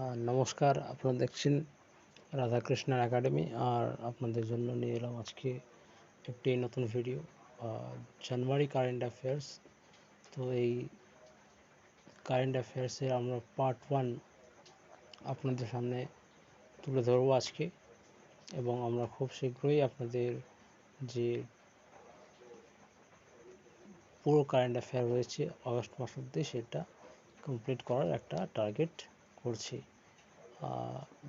নমস্কার, আপনারা দেখছেন রাধাকৃষ্ণার একাডেমি। আর আপনাদের জন্য নিয়ে এলাম আজকে একটি নতুন ভিডিও, জানুয়ারি কারেন্ট অ্যাফেয়ার্স। তো এই কারেন্ট অ্যাফেয়ার্সের আমরা পার্ট 1 আপনাদের সামনে তুলে ধরবো আজকে, এবং আমরা খুব শীঘ্রই আপনাদের যে পুরো কারেন্ট অ্যাফেয়ার রয়েছে আগস্ট মাস অবধি সেটা কমপ্লিট করার একটা টার্গেট করছি।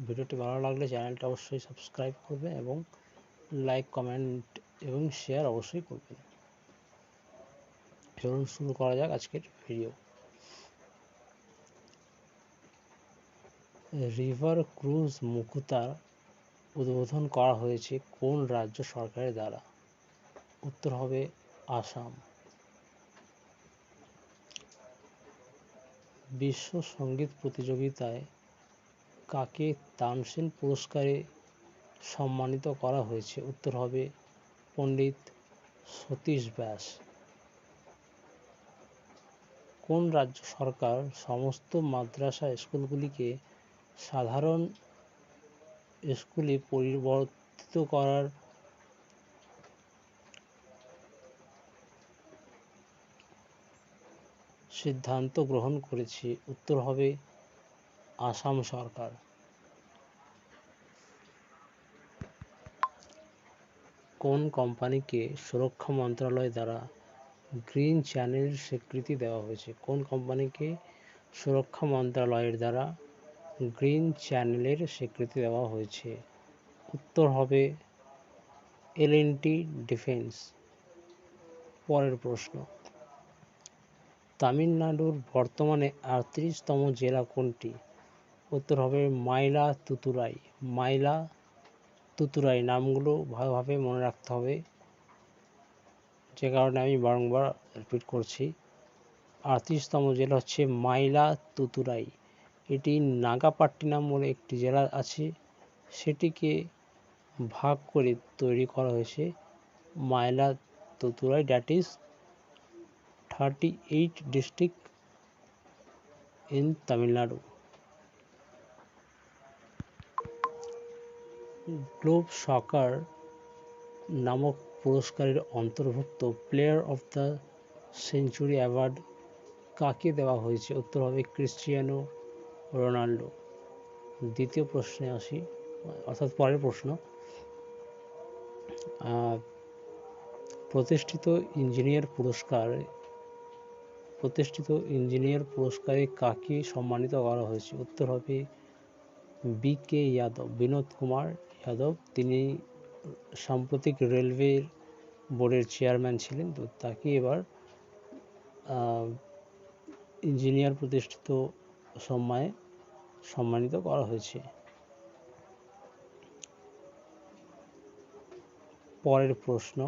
ভিডিওটি ভালো লাগলে চ্যানেলটা অবশ্যই সাবস্ক্রাইব করবেন এবং লাইক, কমেন্ট এবং শেয়ার অবশ্যই করবেন। চলুন শুরু করা যাক আজকের ভিডিও। রিভার ক্রুজ মুকুতার উদ্বোধন করা হয়েছে কোন রাজ্য সরকারের দ্বারা? উত্তর হবে আসাম। বিশ্ব সঙ্গীত প্রতিযোগিতায় কাকে তানসেন পুরস্কারে সম্মানিত করা হয়েছে? উত্তর হবে পণ্ডিত সতীশ ব্যাস। কোন রাজ্য সরকার সমস্ত মাদ্রাসা স্কুলগুলিকে সাধারণ স্কুলে পরিবর্তিত করার সিদ্ধান্ত গ্রহণ করেছে? উত্তর হবে আসাম সরকার। কোন কোম্পানিকে সুরক্ষা মন্ত্রণালয় দ্বারা গ্রিন চ্যানেলের স্বীকৃতি দেওয়া হয়েছে? কোন কোম্পানিকে সুরক্ষা মন্ত্রণালয়ের দ্বারা গ্রিন চ্যানেলের স্বীকৃতি দেওয়া হয়েছে? উত্তর হবে এল&টি ডিফেন্স। পরের প্রশ্ন, তামিলনাড়ুর বর্তমানে 38তম জেলা কোনটি? উত্তর হবে মাইলাতুতুরাই। মাইলাতুতুরাই। নামগুলো ভালোভাবে মনে রাখতে হবে, যে কারণে আমি বারংবার রিপিট করছি। 38তম জেলা হচ্ছে মাইলাতুতুরাই। এটি নাগাপাট্টিনাম বলে একটি জেলা আছে, সেটিকে ভাগ করে তৈরি করা হয়েছে Mayiladuthurai, that is 38 district in Tamil Nadu. Globe Soccer নামক পুরস্কারের অন্তর্ভুক্ত player of the century award কাকে দেওয়া হয়েছে? উত্তর হবে ক্রিশ্চিয়ানো রোনাল্ডো। দ্বিতীয় প্রশ্নে আসি, অর্থাৎ পরের প্রশ্ন, প্রতিষ্ঠিত ইঞ্জিনিয়ার পুরস্কারে কাকে সম্মানিত করা হয়েছে? উত্তর হবে বি.কে. যাদব, বিনোদ কুমার যাদব। তিনি সাম্প্রতিক রেলওয়ে বোর্ডের চেয়ারম্যান ছিলেন, তো তাকে এবার ইঞ্জিনিয়ার প্রতিষ্ঠিত সম্মানে সম্মানিত করা হয়েছে। পরের প্রশ্ন,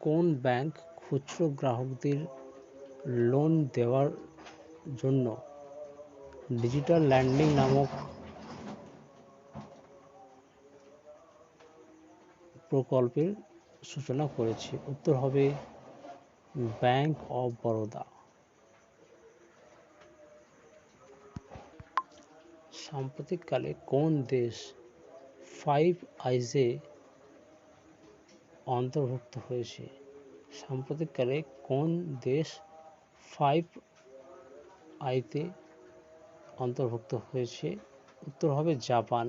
কোন ব্যাংক খুচরো গ্রাহকদের লোন দেওয়ার জন্য ডিজিটাল ল্যান্ডিং নামক প্রকল্পের সূচনা করেছে? উত্তর হবে ব্যাংক অফ বরোদা। সাম্প্রতিককালে কোন দেশ ফাইভ আইজে অন্তর্ভুক্ত হয়েছে? সাম্প্রতিককালে কোন দেশ ফাইভ আইতে অন্তর্ভুক্ত হয়েছে? উত্তর হবে জাপান।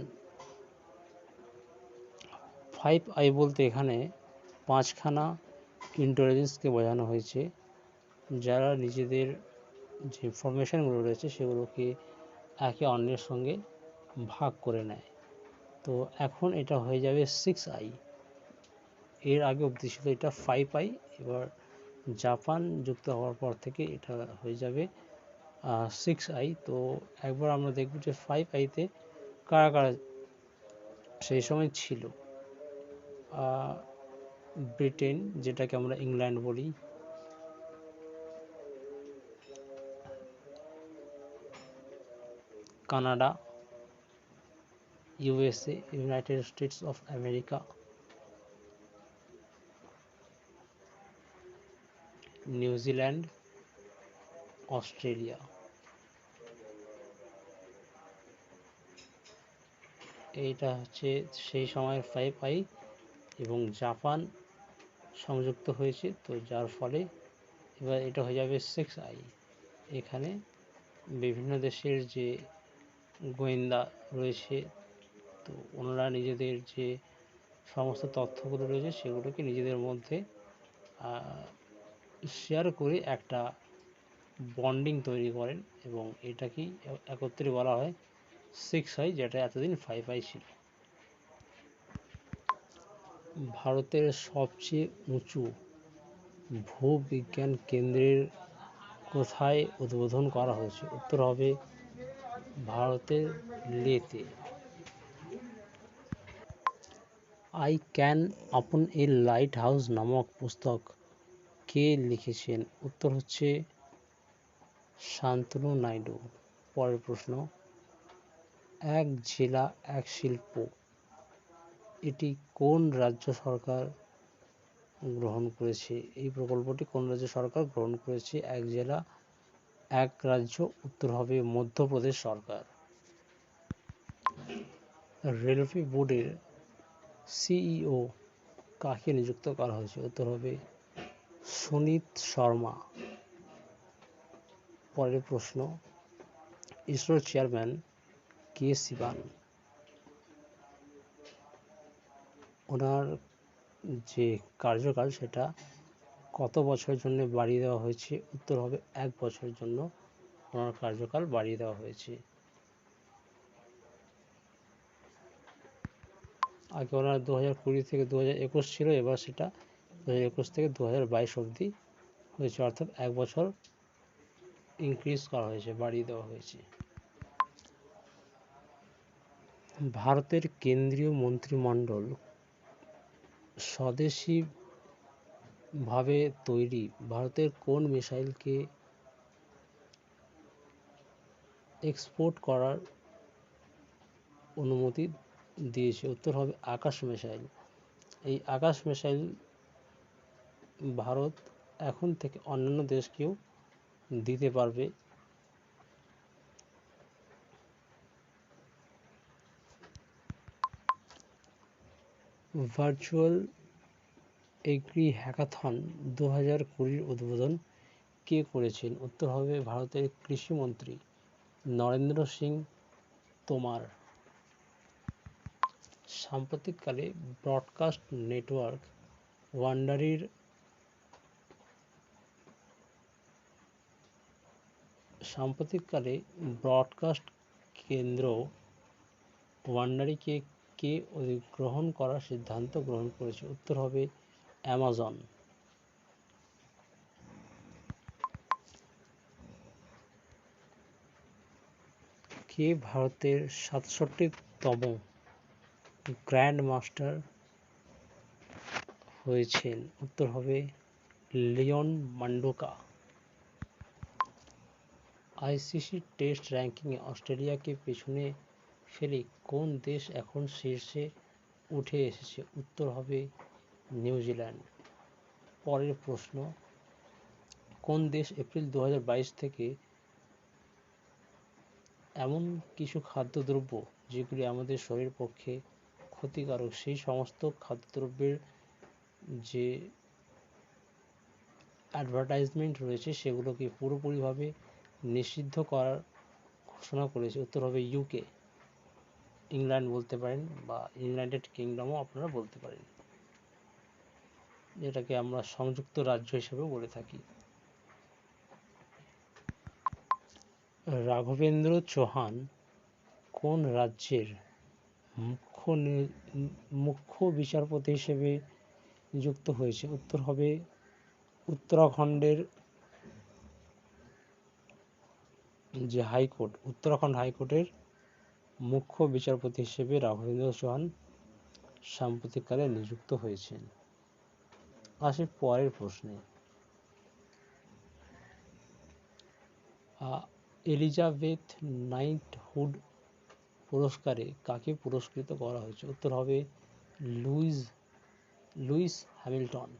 ফাইভ আই বলতে এখানে 5খানা ইন্টেলিজেন্সকে বোঝানো হয়েছে, যারা নিজেদের যে ইনফরমেশানগুলো রয়েছে সেগুলোকে একে অন্যের সঙ্গে ভাগ করে নেয়। তো এখন এটা হয়ে যাবে 6 আই। এর আগে অবধি ছিল এটা 5 আই। এবার জাপান যুক্ত হওয়ার পর থেকে এটা হয়ে যাবে 6 আই। তো একবার আমরা দেখব যে 5 আইতে কারা কারা সেই সময় ছিল। ব্রিটেন, যেটাকে আমরা ইংল্যান্ড বলি, Canada, USA, United states of America, New Zealand, Australia. এইটা হচ্ছে সেই সময়ের 5i, এবং জাপান সংযুক্ত হয়েছে, তো যার ফলে এবার এটা হয়ে যাবে 6i। এখানে বিভিন্ন দেশের যে গোয়েন্দা রয়েছে, তো ওনারা নিজেদের যে সমস্ত তথ্যগুলো রয়েছে সেগুলোকে নিজেদের মধ্যে শেয়ার করে একটা বন্ডিং তৈরি করেন, এবং এটাকেই একত্রে বলা হয় 6i, যেটা এতদিন 5i ছিল। ভারতের সবচেয়ে উঁচু ভূবিজ্ঞান কেন্দ্রের কোথায় উদ্বোধন করা হয়েছে? উত্তর হবে ভারতের লেতে। আই ক্যান আপন এ লাইট হাউস নামক পুস্তক কে লিখেছেন? উত্তর হচ্ছে শান্তনু নাইডু। পরের প্রশ্ন, এক জেলা এক শিল্প, এটি কোন রাজ্য সরকার গ্রহণ করেছে? এই প্রকল্পটি কোন রাজ্য সরকার গ্রহণ করেছে? এক জেলা এক রাজ্য, উত্তর হবে মধ্যপ্রদেশ সরকার। রেলওয়ে বোর্ডের সিইও কাকে নিযুক্ত করা হয়েছে? উত্তর হবে সুনীত শর্মা। পরের প্রশ্ন, ইসরোর চেয়ারম্যান কে শিবান, ওনার যে কার্যকাল সেটা কত বছরের জন্য বাড়িয়ে দেওয়া হয়েছে? উত্তর হবে 1 বছরের জন্য ওনার কার্যকাল বাড়িয়ে দেওয়া হয়েছে। আগে ওনার 2020 থেকে 2021 ছিল, এবার সেটা 2021 থেকে 2022 অবধি হয়েছে, অর্থাৎ 1 বছর ইনক্রিজ করা হয়েছে, বাড়িয়ে দেওয়া হয়েছে। ভারতের কেন্দ্রীয় মন্ত্রিমণ্ডল স্বদেশী ভাবে তৈরি ভারতের কোন মিসাইলকে এক্সপোর্ট করার অনুমতি দিয়েছে? উত্তর হবে আকাশ মিসাইল। এই আকাশ মিসাইল ভারত এখন থেকে অন্যান্য দেশকেও দিতে পারবে। ভার্চুয়াল এগ্রি হ্যাকাথন 2020 উদ্বোধন কে করেছেন? উত্তর হবে ভারতের কৃষিমন্ত্রী নরেন্দ্র সিং তোমার। সাম্প্রতিককালে ব্রডকাস্ট নেটওয়ার্ক ওয়ান্ডারির সাম্প্রতিককালে ব্রডকাস্ট কেন্দ্র ওয়ান্ডারিকে কে অধিগ্রহণ করার সিদ্ধান্ত গ্রহণ করেছে? উত্তর হবে অ্যামাজন। কে ভারতের 67তম গ্র্যান্ড মাস্টার হয়েছেন? উত্তর হবে লিওন মান্ডোকা। আইসিসি টেস্ট র্যাঙ্কিংয়ে অস্ট্রেলিয়াকে পেছনে ফেলে কোন দেশ এখন শীর্ষে উঠে এসেছে? উত্তর হবে নিউজিল্যান্ড। পরের প্রশ্ন, কোন দেশ এপ্রিল 2022 থেকে এমন কিছু খাদ্যদ্রব্য যেগুলি আমাদের শরীরের পক্ষে ক্ষতিকারক সেই সমস্ত খাদ্যদ্রব্যের যে অ্যাডভার্টাইজমেন্ট রয়েছে সেগুলোকে পুরোপুরিভাবে নিষিদ্ধ করার ঘোষণা করেছে? উত্তর হবে ইউকে। ইংল্যান্ড বলতে পারেন বা ইউনাইটেড কিংডমও আপনারা বলতে পারেন, যেটাকে আমরা সংযুক্ত রাজ্য হিসেবে বলে থাকি। রাঘবেন্দ্র চৌহান কোন রাজ্যের মুখ্য বিচারপতি হিসেবে নিযুক্ত হয়েছে? উত্তর হবে উত্তরাখণ্ডের যে হাইকোর্ট, উত্তরাখণ্ড হাইকোর্টের মুখ্য বিচারপতি হিসেবে রাঘবেন্দ্র চৌহান সাম্প্রতিককালে নিযুক্ত হয়েছেন। আসি পরের প্রশ্নে, এলিজাবেথ নাইটহুড পুরস্কারে কাকে পুরস্কৃত করা হয়েছে? উত্তর হবে লুইস হ্যামিল্টন।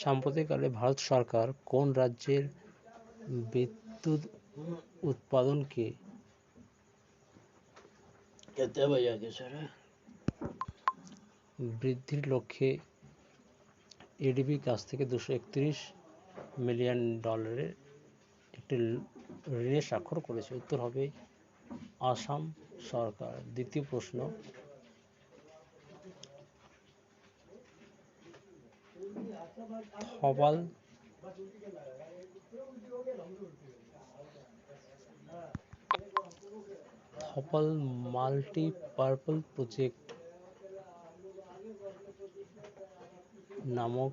সাম্প্রতিককালে ভারত সরকার কোন রাজ্যের বিদ্যুৎ উৎপাদনকে বৃদ্ধির লক্ষ্যে এডিবির কাছ থেকে $231 মিলিয়ন একটি ঋণে স্বাক্ষর করেছে। উত্তর হবে আসাম সরকার। দ্বিতীয় প্রশ্ন, থপাল মাল্টিপারপল প্রজেক্ট নামক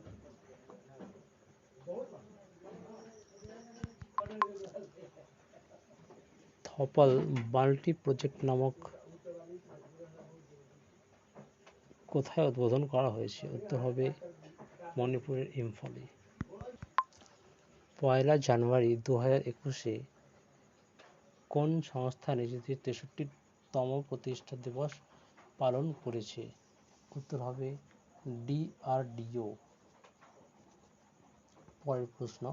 কোথায় উদ্বোধন করা হয়েছে? উত্তর হবে মণিপুরের ইম্ফলে। 1 জানুয়ারি 2021-এ কোন সংস্থা নিজেদের 63তম প্রতিষ্ঠা দিবস পালন করেছে? উত্তর হবে DRDO। পরের প্রশ্ন,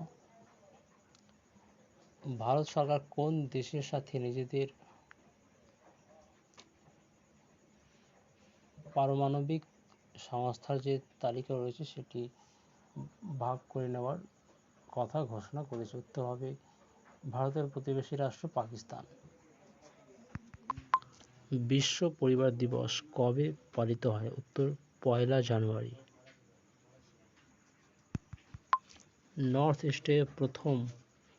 ভারত সরকার কোন দেশের সাথে নিজেদের পারমাণবিক সংস্থার যে তালিকা রয়েছে সেটি ভাগ করে নেওয়ার কথা ঘোষণা করেছে? উত্তর হবে ভারতের প্রতিবেশী রাষ্ট্র পাকিস্তান। বিশ্ব পরিবার দিবস কবে পালিত হয়? উত্তর 1 জানুয়ারি। নর্থ ইস্টে প্রথম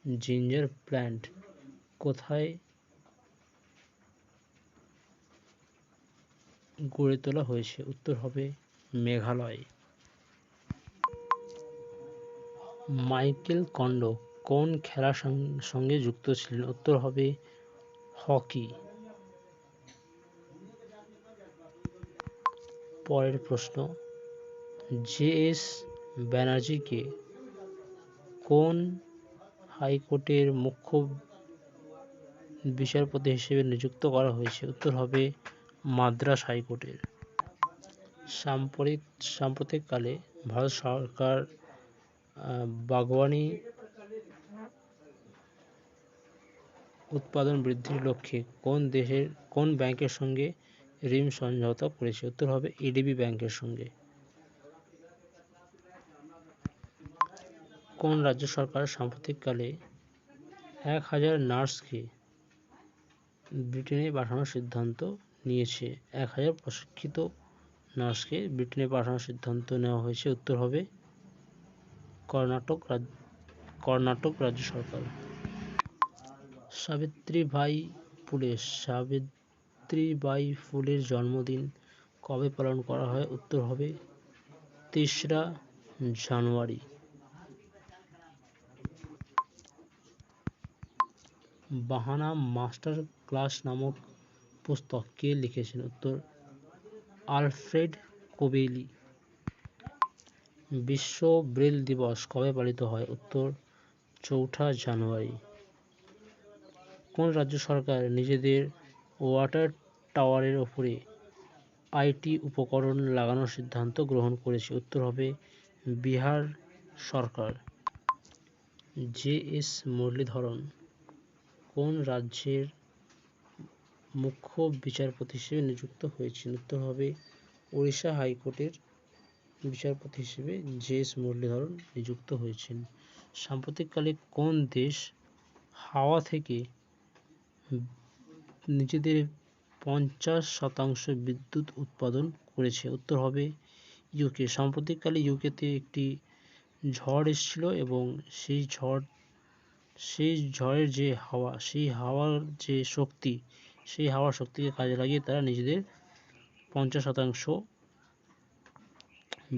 জিঞ্জার প্ল্যান্ট কোথায় গড়ে তোলা হয়েছে? উত্তর হবে মেঘালয়। মাইকেল কন্ডো কোন খেলার সঙ্গে যুক্ত ছিলেন? উত্তর হবে হকি। পরের প্রশ্ন, JS ব্যানার্জিকে কোন হাইকোর্টের মুখ্য বিচারপতি হিসেবে নিযুক্ত করা হয়েছে? উত্তর হবে মাদ্রাস হাইকোর্টের। সাম্প্রতিককালে ভারত সরকার বাগবানি উৎপাদন বৃদ্ধির লক্ষ্যে কোন ব্যাংকের সঙ্গে ঋণ সমঝোতা করেছে? উত্তর হবে ADB ব্যাংকের সঙ্গে। কোন রাজ্য সরকার সাম্প্রতিককালে 1000 নার্সকে ব্রিটেনে পাঠানোর সিদ্ধান্ত নিয়েছে? 1000 প্রশিক্ষিত নার্সকে ব্রিটেনে পাঠানোর সিদ্ধান্ত নেওয়া হয়েছে? উত্তর হবে কর্ণাটক রাজ্য সরকার। সাবিত্রীবাই ফুলের জন্মদিন কবে পালন করা হয়? উত্তর হবে 3 জানুয়ারি। বাহানা মাস্টার ক্লাস নামক পুস্তক কে লিখেছেন? উত্তর আলফ্রেড কোবেলি। বিশ্ব ব্রেল দিবস কবে পালিত হয়? উত্তর 4 জানুয়ারি। কোন রাজ্য সরকার নিজেদের ওয়াটার টাওয়ারের ওপরে IT উপকরণ লাগানোর সিদ্ধান্ত গ্রহণ করেছে? উত্তর হবে বিহার সরকার। JS মুরলীধরন কোন রাজ্যের মুখ্য বিচারপতি হিসেবে নিযুক্ত হয়েছেন? উত্তর হবে ওড়িশা হাইকোর্টের বিচারপতি হিসেবে JS মুরলীধরন নিযুক্ত হয়েছেন। সাম্প্রতিককালে কোন দেশ হাওয়া থেকে নিজেদের 50% বিদ্যুৎ উৎপাদন করেছে? উত্তর হবে UK। সাম্প্রতিককালে UKতে একটি ঝড় এসেছিল এবং সেই ঝড়ের যে হাওয়া, সেই হাওয়ার যে শক্তি, সেই হাওয়ার শক্তিকে কাজে লাগিয়ে তারা নিজেদের 50%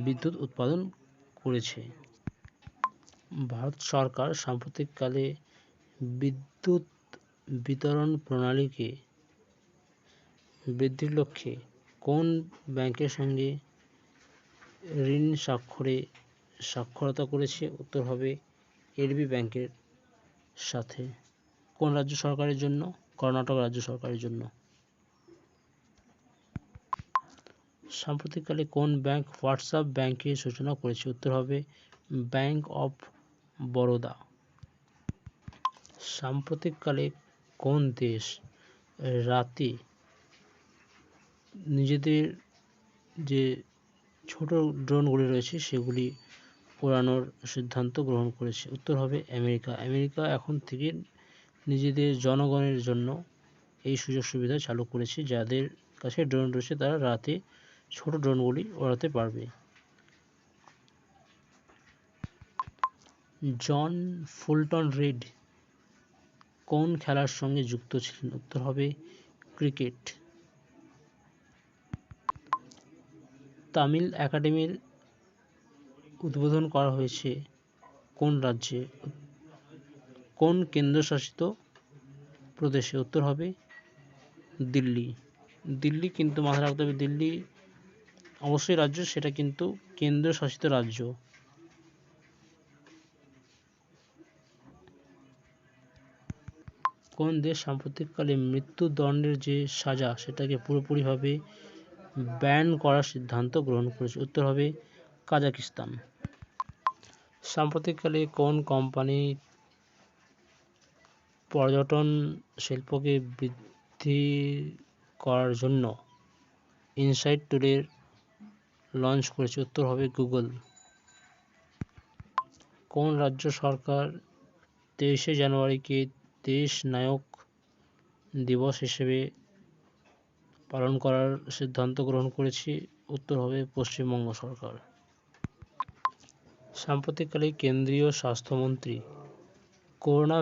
বিদ্যুৎ উৎপাদন করেছে। ভারত সরকার সাম্প্রতিককালে বিদ্যুৎ বিতরণ প্রণালীকে বৃদ্ধির লক্ষ্যে কোন ব্যাংকের সঙ্গে ঋণ সাক্ষরতা করেছে? উত্তর হবে ADB ব্যাংকের সাথে। কোন রাজ্য সরকারের জন্য? কর্ণাটক রাজ্য সরকারের জন্য। সাম্প্রতিককালে কোন ব্যাংক হোয়াটসঅ্যাপ ব্যাংকের সূচনা করেছে? উত্তর হবে ব্যাংক অফ বরোদা। সাম্প্রতিককালে কোন দেশ রাতে নিজেদের যে ছোট ড্রোনগুলি রয়েছে সেগুলি ওড়ানোর সিদ্ধান্ত গ্রহণ করেছে? উত্তর হবে আমেরিকা। আমেরিকা এখন থেকে নিজেদের জনগণের জন্য এই সুযোগ সুবিধা চালু করেছে, যাদের কাছে ড্রোন রয়েছে তারা রাতে ছোট ড্রোনগুলি ওড়াতে পারবে। জন ফুলটন রিড কোন খেলার সঙ্গে যুক্ত ছিলেন? উত্তর হবে ক্রিকেট। তামিল একাডেমির উদ্বোধন করা হয়েছে কোন রাজ্যে? কোন কেন্দ্রশাসিত প্রদেশে? উত্তর হবে দিল্লি। দিল্লি কিন্তু মাথায় রাখতে হবে, দিল্লি অবশ্যই রাজ্য, সেটা কিন্তু কেন্দ্রশাসিত রাজ্য। কোন দেশ সাম্প্রতিককালে মৃত্যুদণ্ডের যে সাজা সেটাকে পুরোপুরিভাবে ব্যান করার সিদ্ধান্ত গ্রহণ করেছে? উত্তর হবে কাজাকিস্তান। সাম্প্রতিককালে কোন কোম্পানি পর্যটন শিল্পকে বৃদ্ধি করার জন্য ইনসাইট ট্যুরের লঞ্চ করেছে? উত্তর হবে গুগল। কোন রাজ্য সরকার 23শে জানুয়ারিকে দেশ নায়ক দিবস হিসেবে পালন করার সিদ্ধান্ত গ্রহণ করেছে? উত্তর হবে পশ্চিমবঙ্গ সরকার। সাম্প্রতিককালে কেন্দ্রীয় স্বাস্থ্যমন্ত্রী করোনা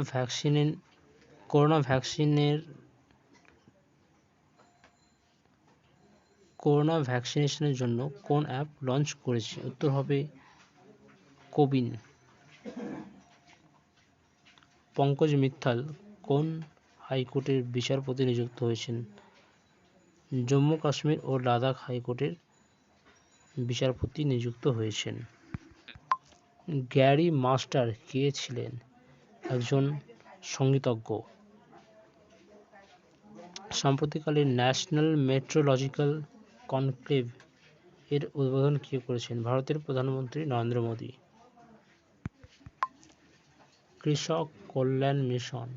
ভ্যাকসিনেশনের জন্য কোন অ্যাপ লঞ্চ করেছে? উত্তর হবে কোবিন। পঙ্কজ মিত্তাল কোন হাইকোর্টের বিচারপতি নিযুক্ত হয়েছেন? জম্মু কাশ্মীর ও লাদাখ হাইকোর্টের বিচারপতি নিযুক্ত হয়েছেন। গ্যারি মাস্টার কে ছিলেন? একজন সঙ্গীতজ্ঞ। সাম্প্রতিককালে ন্যাশনাল মেট্রোলজিক্যাল কনক্লেভ এর উদ্বোধন কে করেছেন? ভারতের প্রধানমন্ত্রী নরেন্দ্র মোদী। কৃষক কল্যাণ মিশন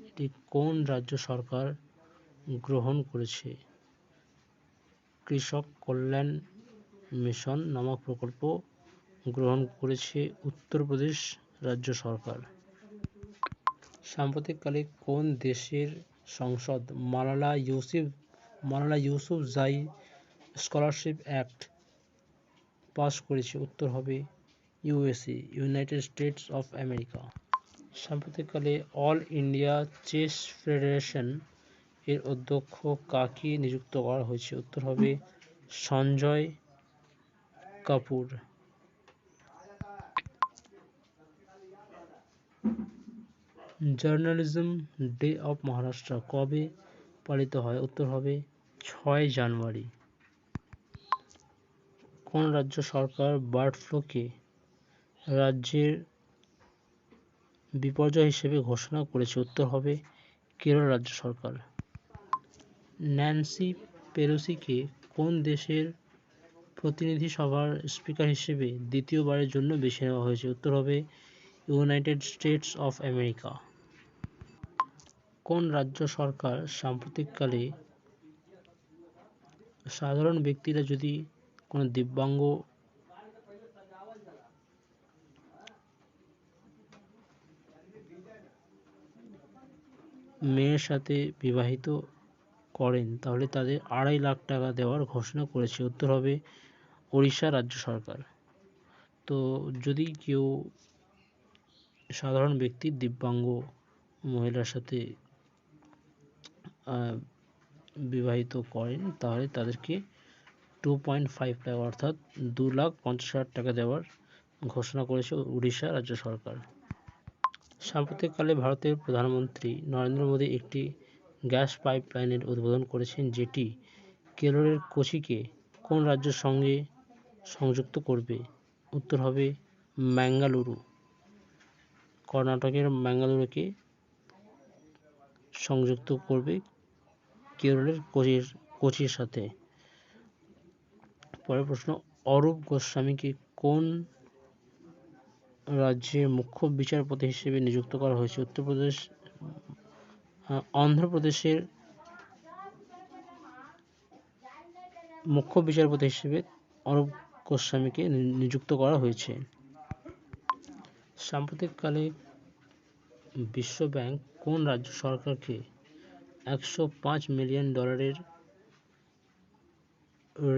এটি কোন রাজ্য সরকার গ্রহণ করেছে? কৃষক কল্যাণ মিশন নামক প্রকল্প গ্রহণ করেছে উত্তরপ্রদেশ রাজ্য সরকার। সাম্প্রতিককালে কোন দেশের সংসদ Malala Yousafzai scholarship act pass করেছে? উত্তর হবে USA, United states of America. সাম্প্রতিককালে অল ইন্ডিয়া চেস ফেডারেশন এর অধ্যক্ষ কাকে নিযুক্ত করা হয়েছে? উত্তর হবে Sanjay Kapoor. Journalism day of Maharashtra কবে পালিত হয়? উত্তর হবে 6 জানুয়ারি। কোন রাজ্য সরকার বার্ড ফ্লুকে রাজ্যের বিপর্যয় হিসেবে ঘোষণা করেছে? উত্তর হবে কেরল রাজ্য সরকার। ন্যান্সি পেলোসিকে কোন দেশের প্রতিনিধি সভার স্পিকার হিসেবে দ্বিতীয়বারের জন্য বেছে নেওয়া হয়েছে? উত্তর হবে ইউনাইটেড স্টেটস অফ আমেরিকা। কোন রাজ্য সরকার সাম্প্রতিককালে সাধারণ ব্যক্তিরা যদি কোনো দিব্যাঙ্গ মেয়ের সাথে বিবাহিত করেন তাহলে তাদের 2.5 লাখ টাকা দেওয়ার ঘোষণা করেছে? উত্তর হবে ওড়িশা রাজ্য সরকার। তো যদি কেউ সাধারণ ব্যক্তি দিব্যাঙ্গ মহিলার সাথে বিবাহিত করেন তাহলে তাদেরকে 2.5 লাখ অর্থাৎ 2,50,000 টাকা দেওয়ার ঘোষণা করেছে উড়িষ্যা রাজ্য সরকার। সাম্প্রতিককালে ভারতের প্রধানমন্ত্রী নরেন্দ্র মোদী একটি গ্যাস পাইপলাইনের উদ্বোধন করেছেন, যেটি কেরলের কোচিকে কোন রাজ্যের সঙ্গে সংযুক্ত করবে? উত্তর হবে ম্যাঙ্গালুরু। কর্ণাটকের ম্যাঙ্গালুরুকে সংযুক্ত করবে কেরলের কোচির সাথে। পরের প্রশ্ন, অরূপ গোস্বামীকে কোন রাজ্যের মুখ্য বিচারপতি হিসেবে নিযুক্ত করা হয়েছে? অন্ধ্রপ্রদেশের মুখ্য বিচারপতি হিসেবে অরূপ গোস্বামীকে নিযুক্ত করা হয়েছে। সাম্প্রতিককালে বিশ্ব ব্যাংক কোন রাজ্য সরকারকে $105 মিলিয়ন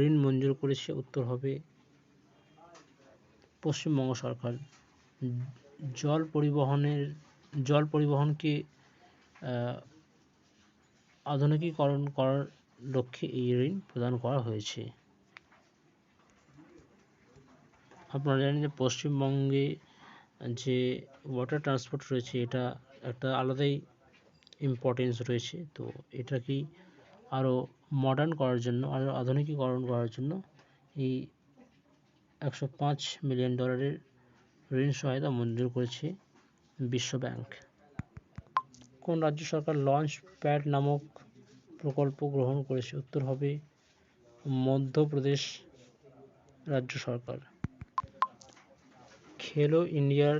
ঋণ মঞ্জুর করেছে? উত্তর হবে পশ্চিমবঙ্গ সরকার। জল পরিবহনকে আধুনিকীকরণ করার লক্ষ্যে এই ঋণ প্রদান করা হয়েছে। আপনারা জানেন যে পশ্চিমবঙ্গে যে ওয়াটার ট্রান্সপোর্ট রয়েছে এটা একটা আলাদাই ইম্পর্টেন্স রয়েছে। তো এটাকে আরও মডার্ন করার জন্য, আরও আধুনিকীকরণ করার জন্য এই $105 মিলিয়ন ঋণ সহায়তা মঞ্জুর করেছে বিশ্ব ব্যাংক। কোন রাজ্য সরকার লঞ্চ প্যাড নামক প্রকল্প গ্রহণ করেছে? উত্তর হবে মধ্যপ্রদেশ রাজ্য সরকার। খেলো ইন্ডিয়ার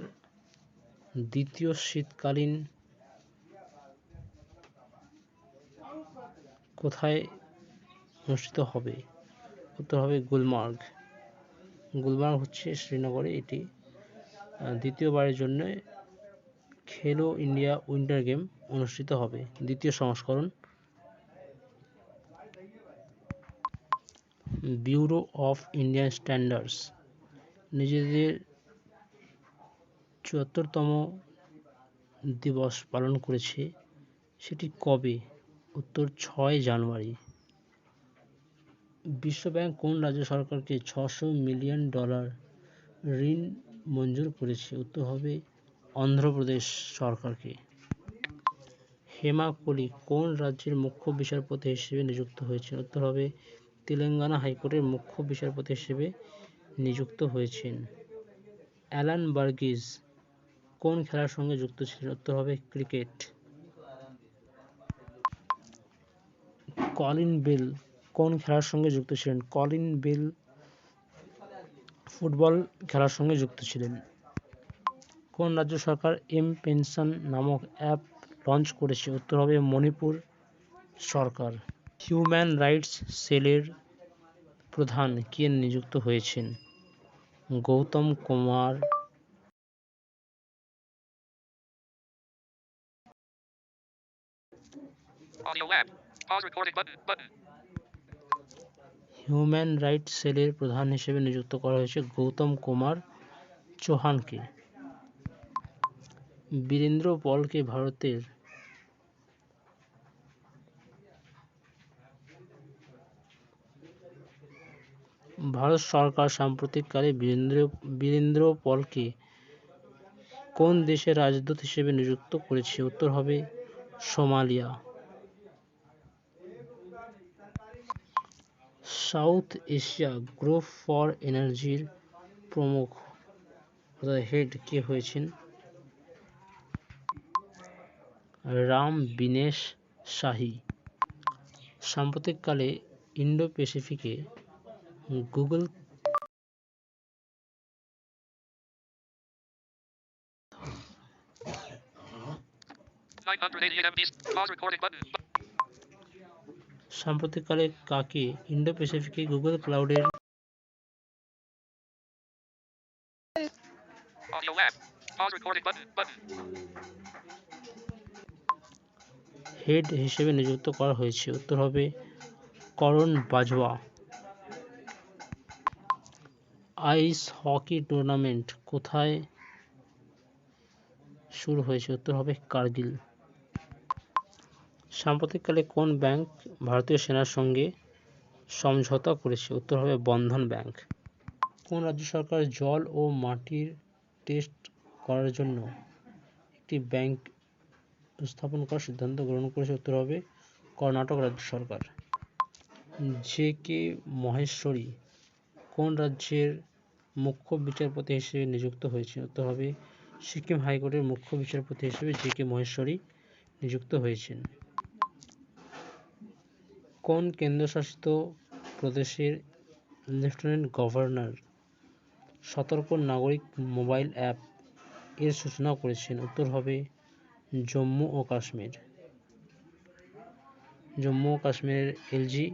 দ্বিতীয় শীতকালীন কোথায় অনুষ্ঠিত হবে? উত্তর হবে গুলমার্গ। গুলমার্গ হচ্ছে শ্রীনগরে। এটি দ্বিতীয়বারের জন্য খেলো ইন্ডিয়া উইন্টার গেম অনুষ্ঠিত হবে, দ্বিতীয় সংস্করণ। ব্যুরো অফ ইন্ডিয়ান স্ট্যান্ডার্ডস নিজেদের ৭৪তম দিবস পালন করেছে, সেটি কবে? উত্তর ৬ জানুয়ারি। বিশ্ব ব্যাংক কোন রাজ্য সরকারকে $৬০০ মিলিয়ন ঋণ মঞ্জুর করেছে? উত্তর হবে অন্ধ্রপ্রদেশ সরকারকে। হেমা কোলি কোন রাজ্যের মুখ্য বিচারপতি হিসেবে নিযুক্ত হয়েছেন? উত্তর হবে তেলেঙ্গানা হাইকোর্টের মুখ্য বিচারপতি হিসেবে নিযুক্ত হয়েছেন। অ্যালান বার্গিস কোন খেলার সঙ্গে যুক্ত ছিলেন? উত্তর হবে ক্রিকেট। কলিন বেল কোন খেলার সঙ্গে যুক্ত ছিলেন? কলিন বেল ফুটবল খেলার সঙ্গে যুক্ত ছিলেন। কোন রাজ্য সরকার এম-পেনশন নামক অ্যাপ লঞ্চ করেছে? উত্তর হবে মণিপুর সরকার। হিউম্যান রাইটস সেলের প্রধান কে নিযুক্ত হয়েছেন? গৌতম কুমার। হিউম্যান রাইটস সেলের প্রধান হিসেবে নিযুক্ত করা হয়েছে গৌতম কুমার চৌহানকে। বীরেন্দ্র পলকে ভারত সরকার সাম্প্রতিককালে বীরেন্দ্র পলকে কোন দেশের রাজদূত হিসেবে নিযুক্ত করেছে? উত্তর হবে Somalia. South Asia group for এনার্জির প্রমুখ হেড কে হয়েছেন? রাম বিনেশ শাহী। সাম্প্রতিককালে ইন্দো প্যাসিফিকে গুগল সাম্প্রতিককালে কাকে ইন্দো প্যাসিফিকে গুগল ক্লাউডের হেড হিসেবে নিযুক্ত করা হয়েছে? উত্তর হবে করণ বাজওয়া। আইস হকি টুর্নামেন্ট কোথায় শুরু হয়েছে? উত্তর হবে কার্গিল। সাম্প্রতিককালে কোন ব্যাংক ভারতীয় সেনার সঙ্গে সমঝোতা করেছে? উত্তর হবে বন্ধন ব্যাংক। কোন রাজ্য সরকার জল ও মাটির টেস্ট করার জন্য একটি ব্যাংক স্থাপন করার সিদ্ধান্ত গ্রহণ করেছে? উত্তর হবে কর্ণাটক রাজ্য সরকার। জে.কে. মহেশ্বরী কোন রাজ্যের মুখ্য বিচারপতি হিসেবে নিযুক্ত হয়েছেন? উত্তর হবে সিকিম হাইকোর্টের মুখ্য বিচারপতি হিসেবে জে.কে. মহেশ্বরী নিযুক্ত হয়েছেন। কোন কেন্দ্রশাসিত প্রদেশের লেফটেন্যান্ট গভর্নর সতর্ক নাগরিক মোবাইল অ্যাপ এর সূচনা করেছেন? উত্তর হবে জম্মু ও কাশ্মীর। জম্মু ও কাশ্মীরের এলজি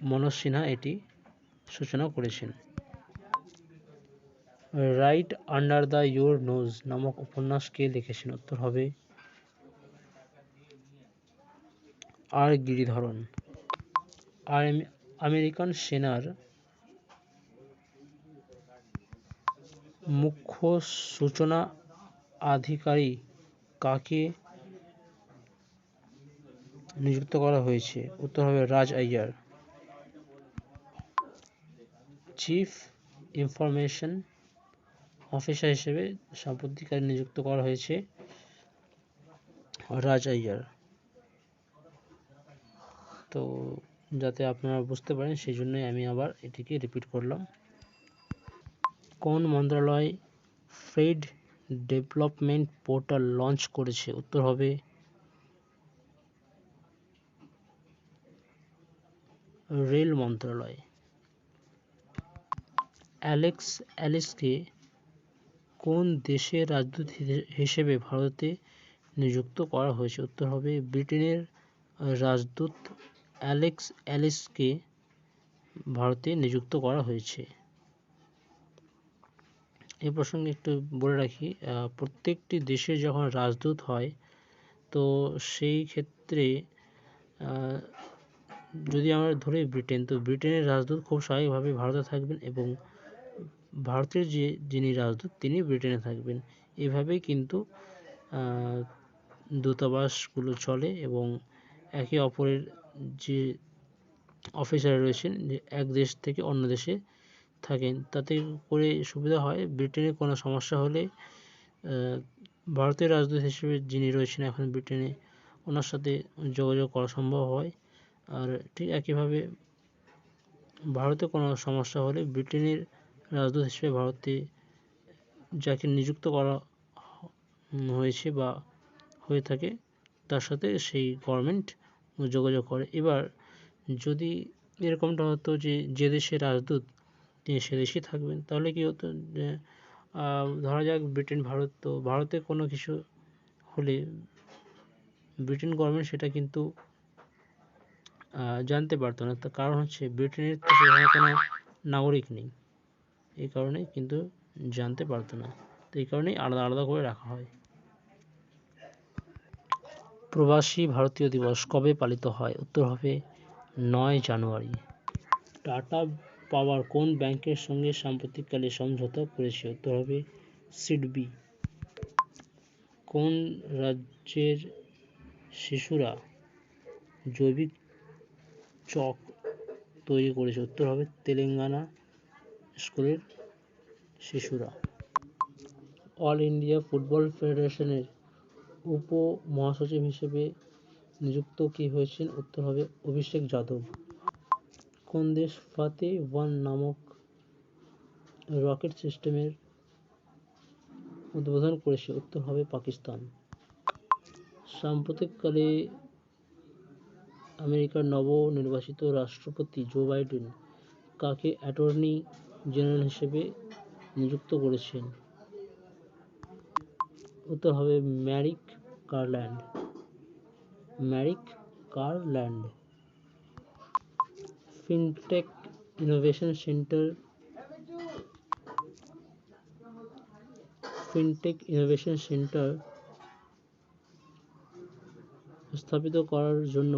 মনোজ সিনহা এটি সূচনা করেছেন। Right under the your nose নামক উপন্যাস কে লিখেছেন? উত্তর হবে আর গিরিধরন। আমেরিকান সেনার মুখ্য সূচনা আধিকারিক কাকে নিযুক্ত করা হয়েছে? উত্তর হবে রাজ আইয়ার। চিফ ইনফরমেশন অফিসার হিসেবে সাম্প্রতিককালে নিযুক্ত করা হয়েছে রাজ আইয়ার। তো যাতে আপনারা বুঝতে পারেন সেই জন্যই আমি আবার এটিকে রিপিট করলাম। কোন মন্ত্রণালয় ফ্রেড ডেভেলপমেন্ট পোর্টাল লঞ্চ করেছে? উত্তর হবে রেল মন্ত্রণালয়। অ্যালেক্স অ্যালিসকে কোন দেশের রাজদূত হিসেবে ভারতে নিযুক্ত করা হয়েছে? উত্তর হবে ব্রিটেনের রাজদূত অ্যালেক্স অ্যালিসকে ভারতে নিযুক্ত করা হয়েছে। এই প্রসঙ্গে একটু বলে রাখি, প্রত্যেকটি দেশে যখন রাজদূত হয় তো সেই ক্ষেত্রে যদি আমরা ধরি ব্রিটেন, তো ব্রিটেনের রাজদূত খুব স্বাভাবিকভাবে ভারতে থাকবেন এবং ভারতের যিনি রাজদূত তিনি ব্রিটেনে থাকবেন। এভাবেই কিন্তু দূতাবাসগুলো চলে এবং একে অপরের যে অফিসার রয়েছেন যে এক দেশ থেকে অন্য দেশে থাকেন, তাতে করে সুবিধা হয় ব্রিটেনে কোনো সমস্যা হলে ভারতের রাজদূত হিসেবে যিনি রয়েছেন এখন ব্রিটেনে ওনার সাথে যোগাযোগ করা সম্ভব হয়। আর ঠিক একইভাবে ভারতে কোনো সমস্যা হলে ব্রিটেনের রাজদূত হিসেবে ভারতে যাকে নিযুক্ত করা হয়েছে বা হয়ে থাকে তার সাথে সেই গভর্নমেন্ট যোগাযোগ করে। এবার যদি এরকমটা হতো যে দেশের রাজদূত তিনি সে দেশেই থাকবেন, তাহলে কি হতো যে ধরা যাক ব্রিটেন ভারত, তো ভারতে কোনো কিছু হলে ব্রিটেন গভর্নমেন্ট সেটা কিন্তু জানতে পারতো না। তার কারণ হচ্ছে ব্রিটেনের তো সেখানে কোনো নাগরিক নেই, এই কারণে কিন্তু জানতে পারতো না। তো এই কারণেই আলাদা আলাদা করে রাখা হয়। প্রবাসী ভারতীয় দিবস কবে পালিত হয়? উত্তর হবে 9 জানুয়ারি। টাটা পাওয়ার কোন ব্যাংকের সঙ্গে সাম্প্রতিককালে সমঝোতা করেছে? উত্তর হবে সিডবি। কোন রাজ্যের শিশুরা জৈবিক চক তৈরি করেছে? উত্তর হবে তেলেঙ্গানা স্কুলের শিশুরা। অল ইন্ডিয়া ফুটবল ফেডারেশনের উপ মহাসচিব হিসেবে নিযুক্ত কে হয়েছেন? উত্তর হবে অভিষেক যাদব। কোন দেশ ফাতে-1 নামক রকেট সিস্টেমের উদ্বোধন করেছে? উত্তর হবে পাকিস্তান। সাম্প্রতিককালে আমেরিকার নবনির্বাচিত রাষ্ট্রপতি জো বাইডেন কাকে অ্যাটর্নি জেনারেল হিসেবে নিযুক্ত করেছেন? উত্তর হবে ম্যারিক গারল্যান্ড। ম্যারিক গারল্যান্ড। ফিনটেক ইনোভেশন সেন্টার স্থাপিত করার জন্য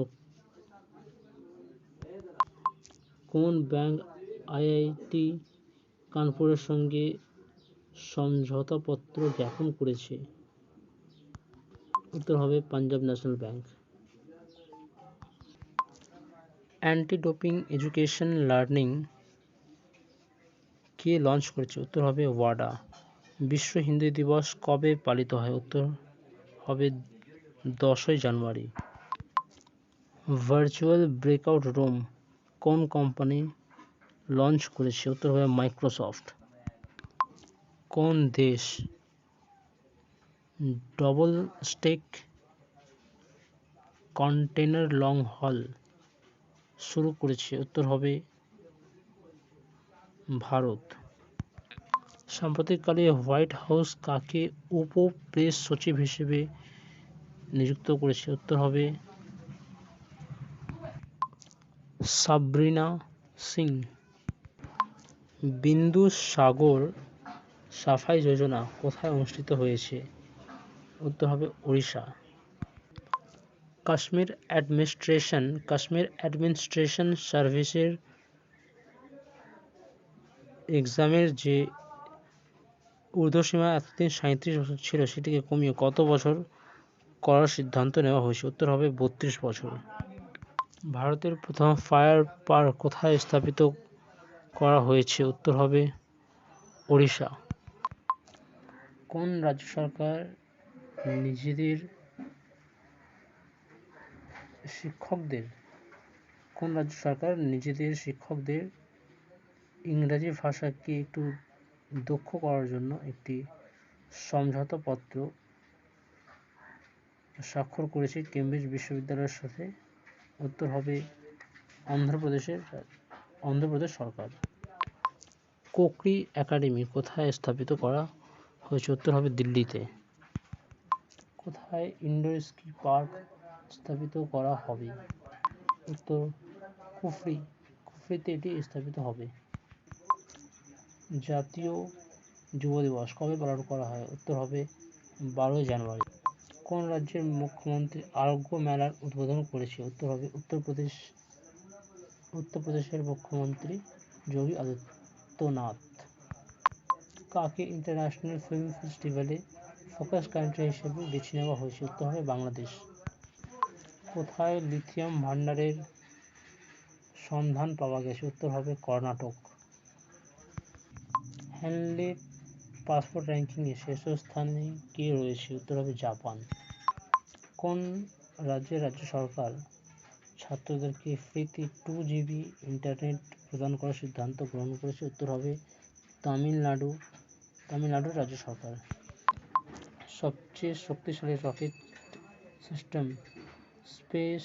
কোন ব্যাংক আইআইটি কানপুরের সঙ্গে সমঝোতাপত্র জ্ঞাপন করেছে? উত্তর হবে Punjab national bank. Anti doping education learning কে লঞ্চ করেছে? উত্তর হবে ওয়াডা। বিশ্ব হিন্দি দিবস কবে পালিত হয়? উত্তর হবে 10ই জানুয়ারি। ভার্চুয়াল ব্রেকআউট রুম কোন কোম্পানি লঞ্চ করেছে? উত্তর হবে মাইক্রোসফট। কোন দেশ ডবল স্টেক কন্টেনার লং হল শুরু করেছে? উত্তর হবে ভারত। সাম্প্রতিককালে হোয়াইট হাউস কাকে উপ প্রেস সচিব হিসেবে নিযুক্ত করেছে? উত্তর হবে সাবরিনা সিং। বিন্দু সাগর সাফাই যোজনা কোথায় অনুষ্ঠিত হয়েছে? উত্তর হবে ওড়িশা। কাশ্মীর অ্যাডমিনিস্ট্রেশন সার্ভিসের এক্সামের যে ঊর্ধ্বসীমা এতদিন 37 বছর ছিল সেটিকে কমিয়ে কত বছর করার সিদ্ধান্ত নেওয়া হয়েছে? উত্তর হবে 32 বছর। ভারতের প্রথম ফায়ার পার্ক কোথায় স্থাপিত করা হয়েছে? উত্তর হবে ওড়িশা। কোন রাজ্য সরকার নিজেদের শিক্ষকদের ইংরাজি ভাষাকে একটু দক্ষ করার জন্য একটি সমঝোতাপত্র স্বাক্ষর করেছে কেমব্রিজ বিশ্ববিদ্যালয়ের সাথে? উত্তর হবে অন্ধ্রপ্রদেশ সরকার। কোকরি একাডেমি কোথায় স্থাপিত করা হয়েছে? উত্তর হবে দিল্লিতে। কোথায় ইনডোর স্কি পার্ক স্থাপিত করা হবে? উত্তর কুফরিতে এটি স্থাপিত হবে। জাতীয় যুব দিবস কবে পালন করা হয়? উত্তর হবে 12 জানুয়ারি। কোন রাজ্যের মুখ্যমন্ত্রী আরোগ্য মেলার উদ্বোধন করেছে? উত্তর হবে উত্তরপ্রদেশের মুখ্যমন্ত্রী যোগী আদিত্যনাথ। কাকে ইন্টারন্যাশনাল ফিল্ম ফেস্টিভ্যালে ফোকাস কান্ট্রি হিসেবে বেছে নেওয়া হয়েছে? উত্তর হবে বাংলাদেশ। কোথায় লিথিয়াম ভান্ডারের সন্ধান পাওয়া গেছে? উত্তর হবে কর্ণাটক। হ্যানলে পাসপোর্ট র্যাঙ্কিংয়ে শীর্ষস্থানে কে রয়েছে? উত্তর হবে জাপান। কোন রাজ্য সরকার ছাত্রদেরকে ফ্রিতে 2 GB ইন্টারনেট প্রদান করার সিদ্ধান্ত গ্রহণ করেছে? উত্তর হবে তামিলনাড়ুর রাজ্য সরকার। সবচেয়ে শক্তিশালী rocket system space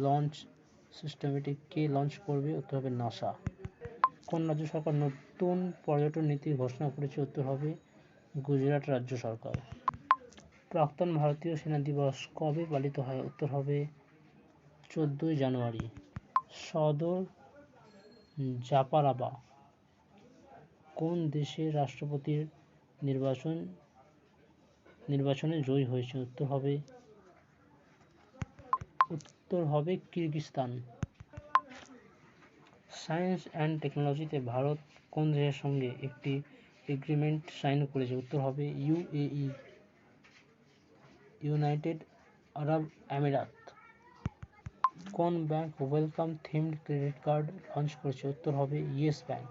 launch system এটি কে লঞ্চ করবে? উত্তর হবে নাসা। কোন রাজ্য সরকার নতুন পর্যটন নীতি ঘোষণা করেছে? উত্তর হবে গুজরাট রাজ্য সরকার। প্রাক্তন ভারতীয় সেনা দিবস কবে পালিত হয়? উত্তর হবে 14 জানুয়ারি। সদর জাপারাবা কোন দেশের রাষ্ট্রপতির নির্বাচনে জয়ী হয়েছে? উত্তর হবে কিরগিজস্তান। সায়েন্স অ্যান্ড টেকনোলজিতে ভারত কোন দেশের সঙ্গে একটি এগ্রিমেন্ট সাইন করেছে? উত্তর হবে ইউএই, ইউনাইটেড আরব আমিরাত। কোন bank welcome themed credit card launch করেছে? উত্তর হবে ইয়েস ব্যাংক।